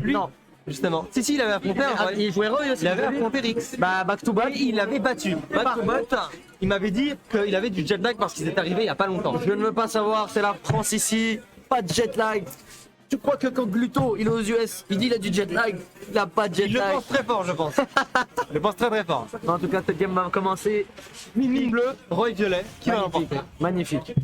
Lui, Non. justement. Si, il avait affronté Il jouait Roy aussi. Il avait affronté Rix. Bah, back to back. Et il l'avait battu. Par contre, il m'avait dit qu'il avait du jet lag parce qu'il est arrivé il y a pas longtemps. Je ne veux pas savoir, c'est la France ici. Pas de jet lag. Tu crois que quand Gluto il est aux US, il dit il a du jet lag, il a pas de jet Je lag. pense très fort, je pense. Je pense très fort. En tout cas, cette game va commencer. Mine bleu, Roy violet, qui va Magnifique. l'emporter. Magnifique.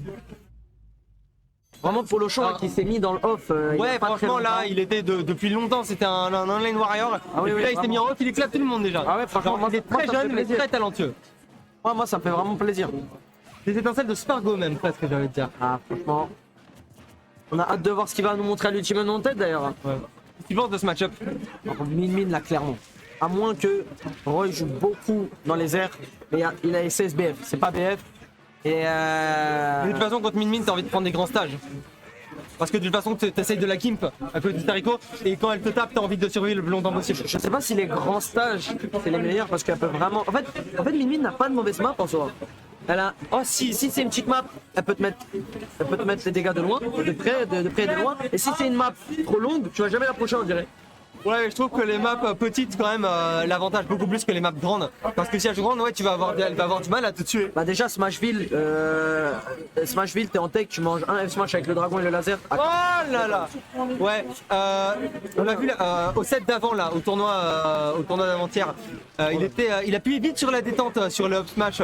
Vraiment Polochon qui s'est mis dans le off. Ouais, franchement, là, il était depuis longtemps, c'était un online warrior. Ah oui, et puis oui, là, il s'est mis en off, il éclate tout le monde déjà. Ah ouais, franchement, Genre, il est très moi, ça me jeune, fait mais plaisir. très talentueux. Moi, ça me fait vraiment plaisir. Des étincelles de Spargo, même, presque, j'allais te dire. Ah, franchement. On a hâte de voir ce qu'il va nous montrer à l'Ultimate Wanted d'ailleurs. Ouais. Qu'est-ce que tu penses de ce match-up? Min là, clairement. À moins que Roy joue beaucoup dans les airs, mais il a SS BF, c'est pas BF. Et Mais de toute façon, contre Min, t'as envie de prendre des grands stages. Parce que de toute façon, t'essayes de la gimp à côté de Tarico, et quand elle te tape, t'as envie de survivre le plus longtemps possible. je sais pas si les grands stages c'est les meilleurs parce qu'elle peut vraiment. En fait Min n'a pas de mauvaise map en soi. Elle a. Oh si c'est une petite map, elle peut te mettre les dégâts de loin, de près et de loin. Et si c'est une map trop longue, tu vas jamais l'approcher on dirait. Ouais, je trouve que les maps petites, quand même, l'avantage beaucoup plus que les maps grandes. Parce que si elles sont grandes, ouais, elle va avoir du mal à te tuer. Bah déjà Smashville, t'es en tech, tu manges un F-Smash avec le dragon et le laser. Oh là là. Ouais, on l'a vu là, au set d'avant là, au tournoi d'avant-hier. Il appuyait vite sur la détente sur le up smash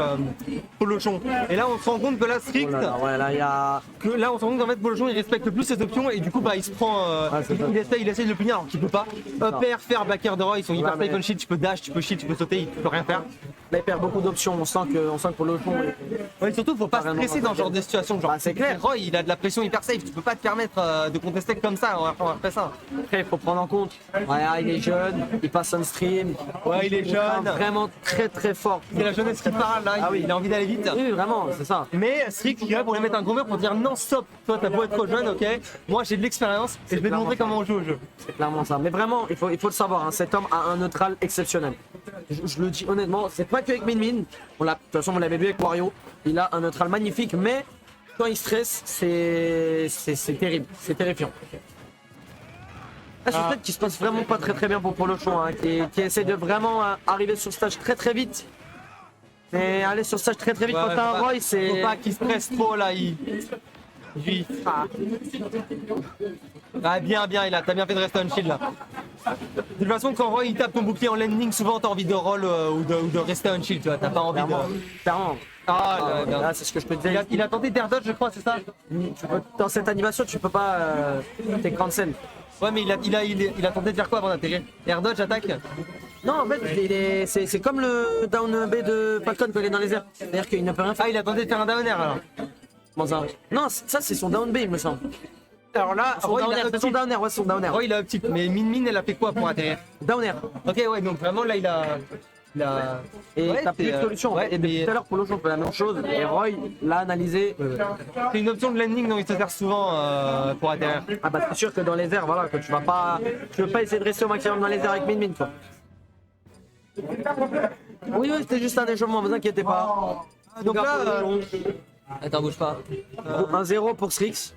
Polochon. Et là on se rend compte que là strict, Ouais là il y a. là on se rend compte qu'en fait Polochon il respecte plus ses options et du coup bah il se prend, il essaye de le punir alors qu'il peut pas. Up air, faire back air de Roy, ils sont hyper safe on shield, tu peux dash, tu peux shield, tu peux sauter, il peut rien faire. Là il perd beaucoup d'options, on sent que pour le fond. Ouais, surtout faut pas se stresser dans ce genre de situation. Genre, Bah, c'est clair. Roy il a de la pression hyper safe, tu peux pas te permettre de contester comme ça après ça. Après il faut prendre en compte, ouais, il est jeune, il passe on stream. Ouais, il est jeune. Vraiment très fort. C'est la jeunesse qui parle là, Ah oui. il a envie d'aller vite. Oui vraiment, c'est ça. Mais Strict il est là pour lui mettre un gros mur pour dire non stop, toi t'as beau être trop jeune, ok, moi j'ai de l'expérience et je vais te montrer comment on joue au jeu. C'est clairement ça. Mais vraiment, il faut le savoir, hein, cet homme a un neutral exceptionnel. Je le dis honnêtement, c'est pas qu'avec Min. De toute façon, on l'avait vu avec Wario. Il a un neutral magnifique, mais quand il stresse, c'est terrible, c'est terrifiant. Là, c'est peut-être qu'il se passe vraiment pas très bien pour Polochon, hein, qui essaie de vraiment arriver sur stage très vite. Mais aller sur stage très vite quand t'as un Roy, c'est. Faut pas qu'il stresse trop là, Ah bien, t'as bien fait de rester on shield là. De toute façon, quand Roy il tape ton bouclier en landing, souvent t'as envie de roll ou de rester on shield, tu vois, t'as pas envie Clairement. Ah Là, c'est ce que je peux te dire. il a tenté d'air dodge, je crois, c'est ça? Dans cette animation, tu peux pas t'es cancel. Ouais, mais il a tenté de faire quoi avant d'atterrir? Air dodge, attaque? Non, en fait, c'est comme le down B de Falcon quand il est dans les airs. C'est-à-dire qu'il ne peut rien faire. Ah, il a tenté de faire un down air alors. Non, ça c'est son down B, il me semble. Alors là, Son Roy, down il a air, c'est son down air, ouais, son down air. Roy, il a up tilt, mais Min elle a fait quoi pour atterrir? Down air. Ok, ouais, donc vraiment là il a. Et Ouais, t'as plus de c'est, solution. ouais, Et depuis mais- tout à l'heure, pour l'autre, on fait la même chose. Et Roy l'a analysé. C'est une option de landing dont il se sert souvent pour atterrir. Ah bah c'est sûr que dans les airs, voilà, que tu veux pas essayer de rester au maximum dans les airs avec Min quoi. Oui, c'était juste un échauffement, vous inquiétez pas. Donc là, Attends, bouge pas. 1-0 pour Strix.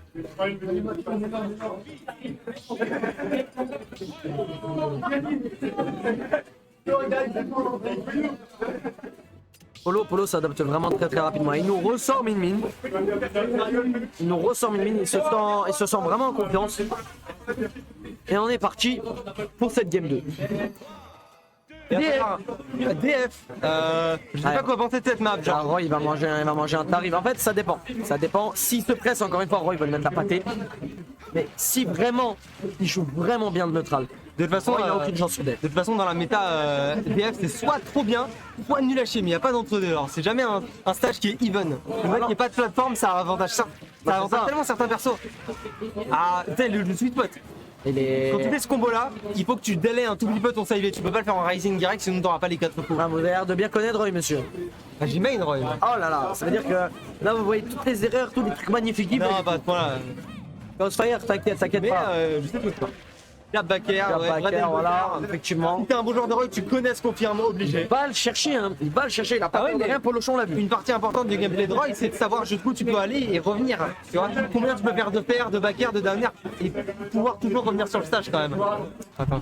Polo s'adapte vraiment très rapidement. Il nous ressort Min. Il se sent vraiment en confiance. Et on est parti pour cette game 2. DF, je sais pas quoi penser de cette map. Genre Roy il va manger un tarif. En fait ça dépend. S'il se presse encore une fois, Roy va lui mettre la pâtée. Mais si vraiment il joue vraiment bien le neutral, De toute façon, il a aucune chance sur DF. De toute façon, dans la méta, DF c'est soit trop bien, soit nul à chier, mais il n'y a pas d'entre-deux. Alors c'est jamais un stage qui est even. Le mec qui n'est pas de plateforme, ça avantage ça. Ça avantage tellement certains persos. Ah, tu sais, le sweet spot. Quand tu fais ce combo là, il faut que tu délayes un tout petit peu ton save. Tu peux pas le faire en rising direct sinon t'auras pas les 4 coups. Ah, vous avez l'air de bien connaître Roy, monsieur. Ah, j'ai main Roy. Oh là là, ça veut dire que là vous voyez toutes les erreurs, tous les trucs magnifiques. Non, pas de point là. Crossfire, t'inquiète Mais pas. je sais pas. La backer, ouais, Bakker, voilà, effectivement. Si t'es un bon joueur de rôle, tu connais ce confirme obligé. Il va le chercher, hein. Il va le chercher. Il a pas Ah ouais, peur de mais- rien. Polochon l'a vu. Une partie importante du gameplay de Roy, c'est de savoir jusqu'où tu peux aller et revenir. Tu vois, combien tu peux faire de paires, de backer, de dernière et pouvoir toujours revenir sur le stage quand même. Attends,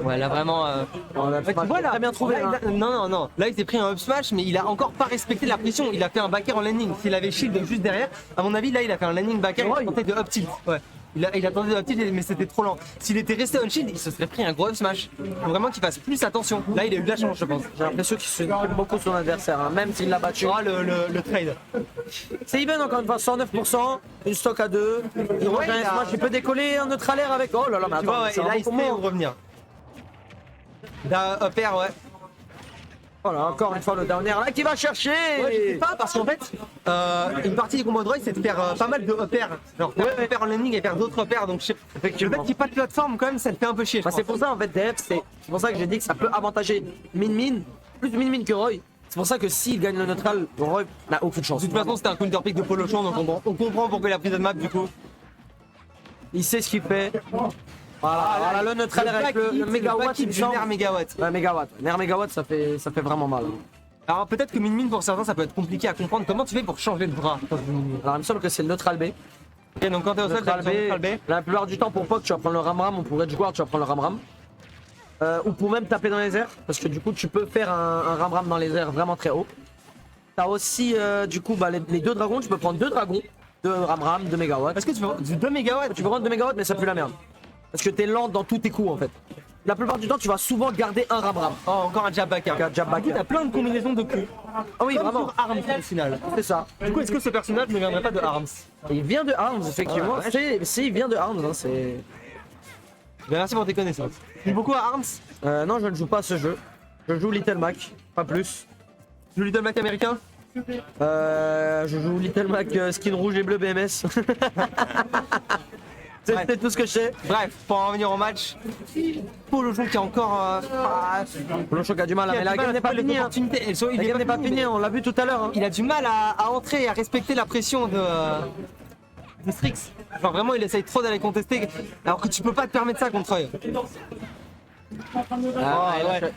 ouais, là vraiment. Tu vois, très bien trouvé. Là, hein. non. Là, il s'est pris un up smash, mais il a encore pas respecté la pression. Il a fait un backer en landing. S'il avait shield juste derrière, à mon avis, là, il a fait un landing backer. Il a tenté de up tilt. Ouais. Il a tenté de up tilt, mais c'était trop lent. S'il était resté on shield, il se serait pris un gros up smash. Faut vraiment qu'il fasse plus attention. Là, il a eu de la chance, je pense. J'ai l'impression qu'il se fait beaucoup son adversaire, hein, même s'il l'a battu. Oh, le trade. C'est even encore une fois, 109%, une stock à 2. Il Ouais, rejoint il a- Smash, il peut décoller un neutralaire avec. Oh là là, mais Tu attends, vois, ouais, c'est et là, un il bon sait où combo. revenir. Là, up air, ouais. Voilà, encore une fois le dernier là qui va chercher. Ouais, je sais pas, parce qu'en fait, une partie du combo de Roy, c'est de faire pas mal de up air. Genre, faire un up air en landing et faire d'autres up air. Donc, le fait qu'il n'y ait pas de plateforme, quand même, ça te fait un peu chier. je Bah, c'est pense. pour ça en fait DF, c'est pour ça que j'ai dit que ça peut avantager Min, plus Min que Roy. C'est pour ça que s'il gagne le neutral, Roy n'a aucune chance. De toute façon, c'était un counter pick de Polochon, donc on comprend pourquoi il a pris de map du coup. Il sait ce qu'il fait. Voilà, le neutral avec le mégawatt, il me semble. Nerf mégawatt. Ouais, mégawatt. Nerf mégawatt, ça fait vraiment mal. Alors peut-être que Min pour certains, ça peut être compliqué à comprendre. Comment tu fais pour changer de bras quand tu fais Min Min? Alors il me semble que c'est le neutral B. Ok, donc quand t'es au sol, t'as Neutral besoin de neutral B. B. La plupart du temps pour Poc, tu vas prendre le ram-ram, ou pour Edge Guard, tu vas prendre le ram-ram. Ou pour même taper dans les airs, parce que du coup tu peux faire un ram-ram dans les airs vraiment très haut. T'as aussi du coup les deux dragons, tu peux prendre 2 dragons, 2 ram-ram, 2 mégawatts. Est-ce que tu veux du 2 mégawatts? Tu peux prendre 2 mégawatts mais ça pue la merde. Parce que t'es lent dans tous tes coups en fait. La plupart du temps tu vas souvent garder un ram-ram. Oh, encore un jab backer. Un jab backer. Du coup, t'as plein de combinaisons de coups. Ah oui Comme vraiment, sur Arms au final. c'est ça. Du coup, est-ce que ce personnage ne viendrait pas de Arms? Et il vient de Arms effectivement, Ah ouais. il vient de Arms, hein, c'est... Ben, merci pour tes connaissances. Tu joues beaucoup à Arms? Non je ne joue pas à ce jeu, je joue Little Mac, pas plus. Tu joues Little Mac américain? Je joue Little Mac skin rouge et bleu BMS. C'est Ouais. tout ce que je sais. Bref, pour en revenir au match, Polochon qui est encore. Le choc a du mal, hein, mais la game n'est pas finie. hein. La game n'est pas finie, on l'a vu tout à l'heure. hein. Il a du mal à entrer et à respecter la pression de Strix. Genre vraiment, il essaye trop d'aller contester, alors que tu peux pas te permettre ça contre eux.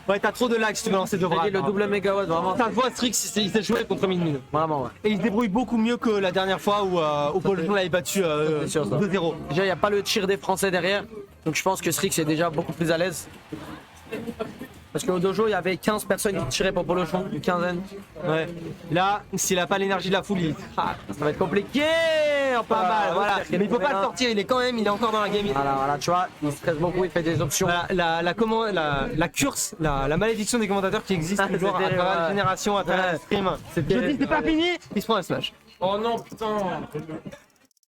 Ouais, t'as trop de lag si tu veux lancer deux bras. Le double mégawatt, vraiment. Ça se voit, Strix, il s'est joué contre Min Min. Vraiment, ouais. Et il se débrouille beaucoup mieux que la dernière fois où Polochon l'avait battu C'est sûr, ça. 2-0. Déjà, il n'y a pas le tir des Français derrière. Donc je pense que Strix est déjà beaucoup plus à l'aise. Parce qu'au dojo, il y avait 15 personnes qui tiraient pour Polochon, une quinzaine. Ouais. Là, s'il a pas l'énergie de la foule, Ça va être compliqué. pas mal, voilà. J'espère qu'il Mais il peut pas trouvera le sortir, il est encore dans la game. Voilà, tu vois, il stresse beaucoup, il fait des options. Voilà, la curse, la malédiction des commentateurs qui existe Ah, toujours à c'est travers terrible, les ouais. générations, à travers Ouais. le stream. C'est Je dis terrible, c'est pas ouais. fini, il se prend un smash. Oh non, putain.